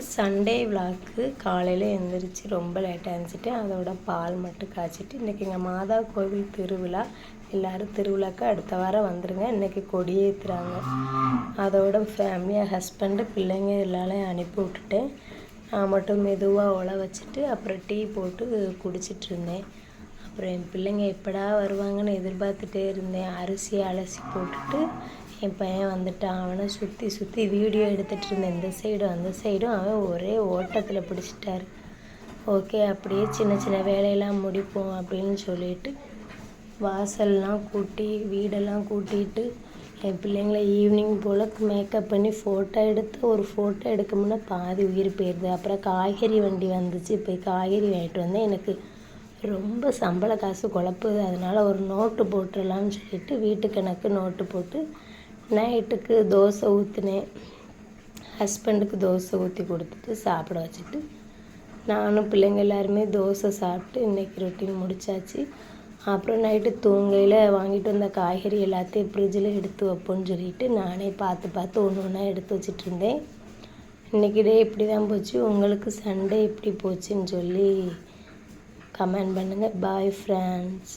Sunday விளாக்கு காலையில் எழுந்திரிச்சு ரொம்ப லேட்டாக எழுந்திரிச்சிட்டு அதோட பால் மட்டும் காய்ச்சிட்டு இன்றைக்கி எங்கள் மாதா கோவில் திருவிழா. எல்லோரும் திருவிழாக்கு அடுத்த வாரம் வந்துடுங்க. இன்றைக்கி கொடியேற்றுறாங்க. அதோட ஃபேமிலியாக ஹஸ்பண்டு பிள்ளைங்க எல்லாரையும் அனுப்பி விட்டுட்டேன். நான் மட்டும் மெதுவாக உல வச்சுட்டு அப்புறம் டீ போட்டு குடிச்சிட்டு இருந்தேன். அப்புறம் என் பிள்ளைங்க எப்படா வருவாங்கன்னு எதிர்பார்த்துட்டே இருந்தேன். அரிசியை அலசி போட்டுட்டு என் பையன் வந்துட்டான். அவனை சுற்றி சுற்றி வீடியோ எடுத்துகிட்டு இருந்தேன். இந்த சைடும் அந்த சைடும் அவன் ஒரே ஓட்டத்தில் பிடிச்சிட்டாரு. ஓகே, அப்படியே சின்ன சின்ன வேலையெல்லாம் முடிப்போம் அப்படின்னு சொல்லிட்டு வாசல்லாம் கூட்டி வீடெல்லாம் கூட்டிகிட்டு என் பிள்ளைங்கள ஈவினிங் போல் மேக்கப் பண்ணி ஃபோட்டோ எடுத்து ஒரு ஃபோட்டோ எடுக்க முன்னே பாதி உயிர் போயிடுது. அப்புறம் காய்கறி வண்டி வந்துச்சு. போய் காய்கறி வாங்கிட்டு வந்தேன். எனக்கு ரொம்ப சம்பள காசு குழப்புது. அதனால் ஒரு நோட்டு போட்டுடலான்னு சொல்லிட்டு வீட்டு கணக்கு நோட்டு போட்டு நைட்டுக்கு தோசை ஊற்றினேன். ஹஸ்பண்டுக்கு தோசை ஊற்றி கொடுத்துட்டு சாப்பிட வச்சுட்டு நானும் பிள்ளைங்க எல்லாருமே தோசை சாப்பிட்டு இன்றைக்கி ரொட்டீன் முடித்தாச்சு. அப்புறம் நைட்டு தூங்கையில் வாங்கிட்டு வந்த காய்கறி எல்லாத்தையும் ஃப்ரிட்ஜில் எடுத்து வைப்போன்னு சொல்லிட்டு நானே பார்த்து பார்த்து ஒன்று ஒன்றா எடுத்து வச்சிட்ருந்தேன். இன்றைக்கி டே இப்படி தான் போச்சு. உங்களுக்கு சண்டே எப்படி போச்சுன்னு சொல்லி கமெண்ட் பண்ணுங்கள். Bye friends.